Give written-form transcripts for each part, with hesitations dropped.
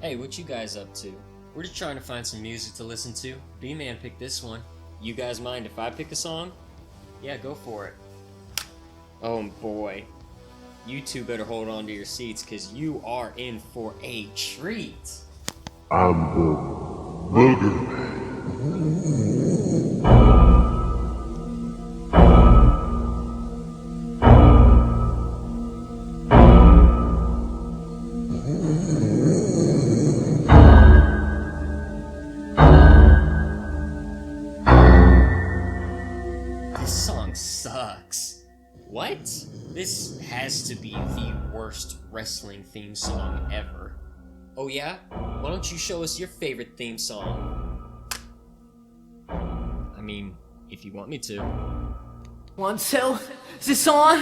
Hey, what you guys up to? We're just trying to find some music to listen to. B-Man picked this one. You guys mind if I pick a song? Yeah, go for it. Oh boy. You two better hold on to your seats, cause you are in for a treat. I'm the boogeyman. This song sucks. What? This has to be the worst wrestling theme song ever. Oh yeah? Why don't you show us your favorite theme song? I mean, if you want me to. 1, 2, is this on?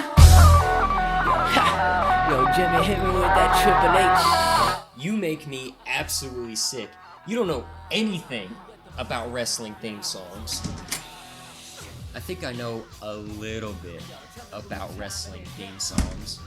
Yo, Jimmy hit me with that Triple H. You make me absolutely sick. You don't know anything about wrestling theme songs. I think I know a little bit about wrestling theme songs.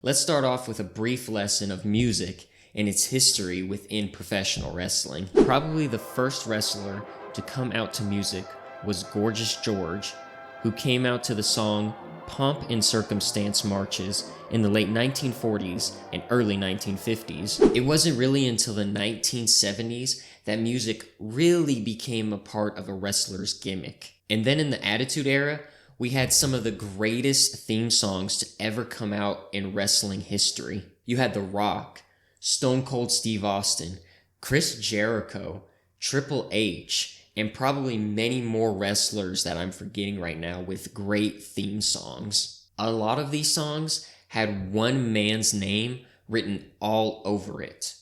Let's start off with a brief lesson of music and its history within professional wrestling. Probably the first wrestler to come out to music was Gorgeous George, who came out to the song Pomp and Circumstance marches in the late 1940s and early 1950s. It wasn't really until the 1970s that music really became a part of a wrestler's gimmick. And then in the Attitude Era, we had some of the greatest theme songs to ever come out in wrestling history. You had The Rock, Stone Cold Steve Austin, Chris Jericho, Triple H, and probably many more wrestlers that I'm forgetting right now with great theme songs. A lot of these songs had one man's name written all over it.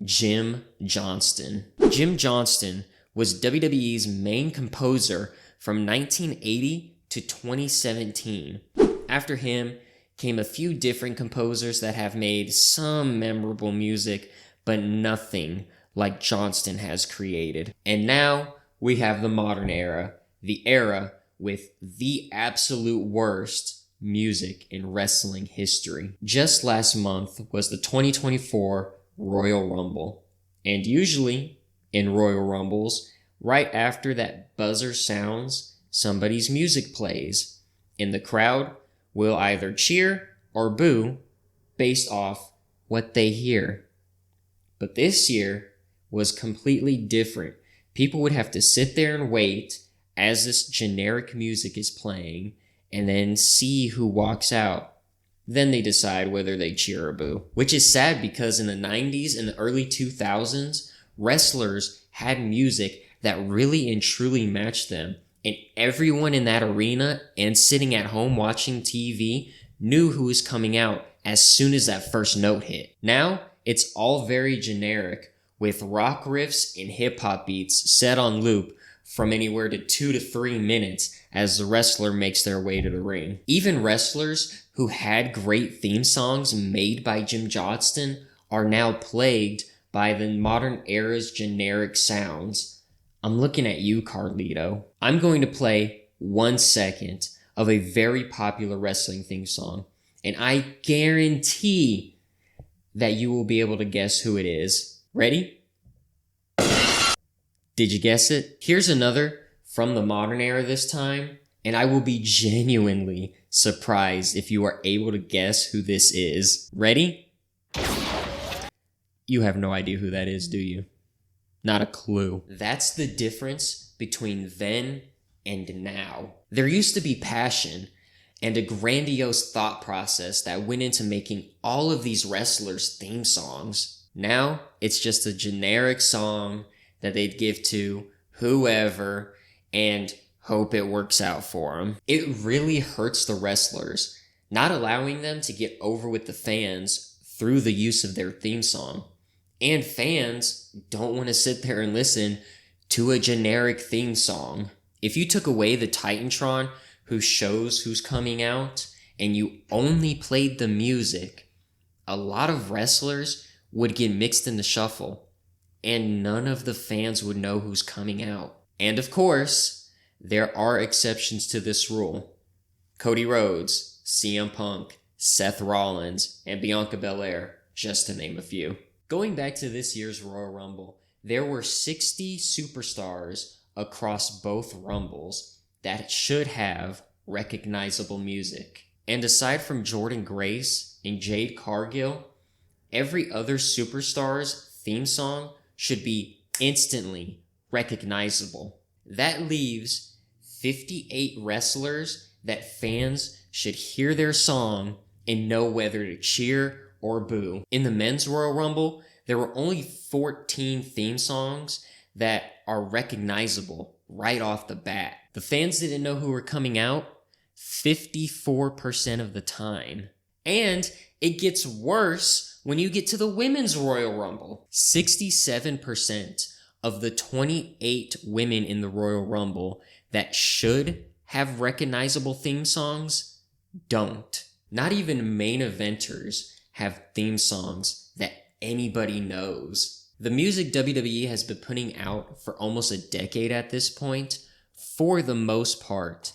Jim Johnston. Jim Johnston was WWE's main composer from 1980 to 2017. After him came a few different composers that have made some memorable music, but nothing like Johnston has created. And now we have the modern era, the era with the absolute worst music in wrestling history. Just last month was the 2024 Royal Rumble. And usually in Royal Rumbles, right after that buzzer sounds, somebody's music plays, and the crowd will either cheer or boo based off what they hear. But this year was completely different. People would have to sit there and wait as this generic music is playing and then see who walks out. Then they decide whether they cheer or boo. Which is sad because in the 90s and the early 2000s, wrestlers had music that really and truly matched them. And everyone in that arena and sitting at home watching TV knew who was coming out as soon as that first note hit. Now, it's all very generic, with rock riffs and hip-hop beats set on loop from anywhere to 2 to 3 minutes as the wrestler makes their way to the ring. Even wrestlers who had great theme songs made by Jim Johnston are now plagued by the modern era's generic sounds. I'm looking at you, Carlito. I'm going to play 1 second of a very popular wrestling theme song, and I guarantee that you will be able to guess who it is. Ready? Did you guess it? Here's another from the modern era this time, and I will be genuinely surprised if you are able to guess who this is. Ready? You have no idea who that is, do you? Not a clue. That's the difference between then and now. There used to be passion and a grandiose thought process that went into making all of these wrestlers' theme songs. Now, it's just a generic song that they'd give to whoever and hope it works out for them. It really hurts the wrestlers, not allowing them to get over with the fans through the use of their theme song. And fans don't want to sit there and listen to a generic theme song. If you took away the Titantron who shows who's coming out and you only played the music, a lot of wrestlers would get mixed in the shuffle and none of the fans would know who's coming out. And of course, there are exceptions to this rule. Cody Rhodes, CM Punk, Seth Rollins, and Bianca Belair. just to name a few. Going back to this year's Royal Rumble, there were 60 superstars across both Rumbles that should have recognizable music. And aside from Jordynne Grace and Jade Cargill, every other superstar's theme song should be instantly recognizable. That leaves 58 wrestlers that fans should hear their song and know whether to cheer or boo. In the men's Royal Rumble, there were only 14 theme songs that are recognizable right off the bat. The fans didn't know who were coming out 54% of the time. And it gets worse when you get to the women's Royal Rumble. 67% of the 28 women in the Royal Rumble that should have recognizable theme songs don't. Not even main eventers have theme songs that anybody knows. The music WWE has been putting out for almost a decade at this point, for the most part,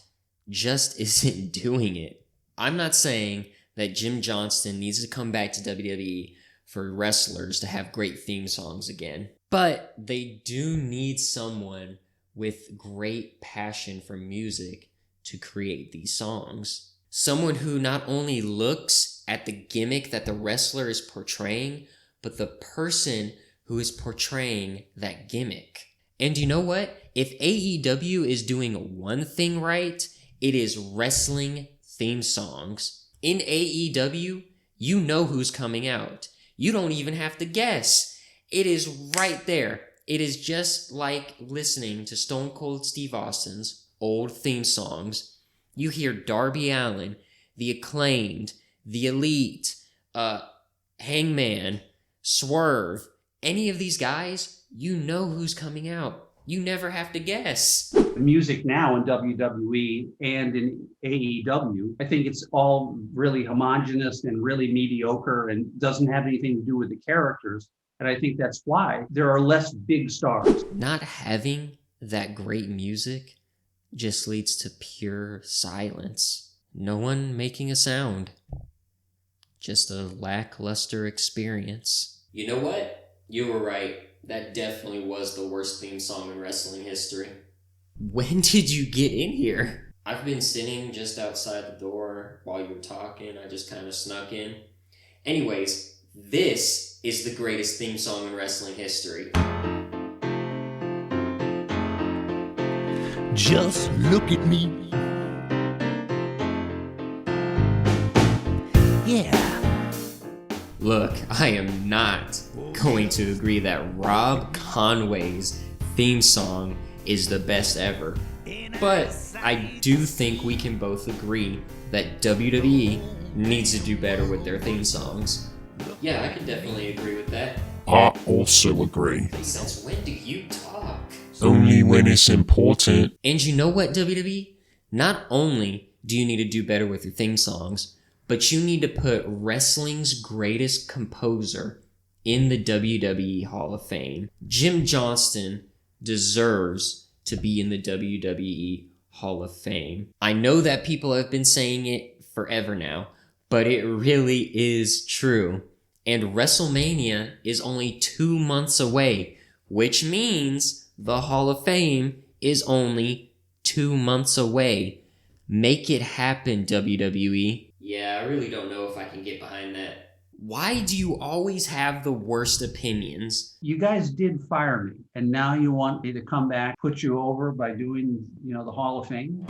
just isn't doing it. I'm not saying that Jim Johnston needs to come back to WWE for wrestlers to have great theme songs again, but they do need someone with great passion for music to create these songs. Someone who not only looks at the gimmick that the wrestler is portraying, but the person who is portraying that gimmick. And you know what? If AEW is doing one thing right, it is wrestling theme songs. In AEW, you know who's coming out. You don't even have to guess. It is right there. It is just like listening to Stone Cold Steve Austin's old theme songs. You hear Darby Allin, The Acclaimed, The Elite, Hangman, Swerve, any of these guys, you know who's coming out. You never have to guess. The music now in WWE and in AEW, I think it's all really homogenous and really mediocre and doesn't have anything to do with the characters. And I think that's why there are less big stars. Not having that great music just leads to pure silence. No one making a sound. Just a lackluster experience. You know what? You were right. That definitely was the worst theme song in wrestling history. When did you get in here? I've been sitting just outside the door while you were talking. I just kind of snuck in. Anyways, this is the greatest theme song in wrestling history. Just look at me. Yeah. Look, I am not going to agree that Rob Conway's theme song is the best ever. But I do think we can both agree that WWE needs to do better with their theme songs. Yeah, I can definitely agree with that. I also agree. Since when do you talk? Only when it's important. And you know what, WWE? Not only do you need to do better with your theme songs, but you need to put wrestling's greatest composer in the WWE Hall of Fame. Jim Johnston deserves to be in the WWE Hall of Fame. I know that people have been saying it forever now, but it really is true. And WrestleMania is only 2 months away, which means the Hall of Fame is only 2 months away. Make it happen, WWE. Yeah, I really don't know if I can get behind that. Why do you always have the worst opinions? You guys did fire me, and now you want me to come back, put you over by doing, the Hall of Fame?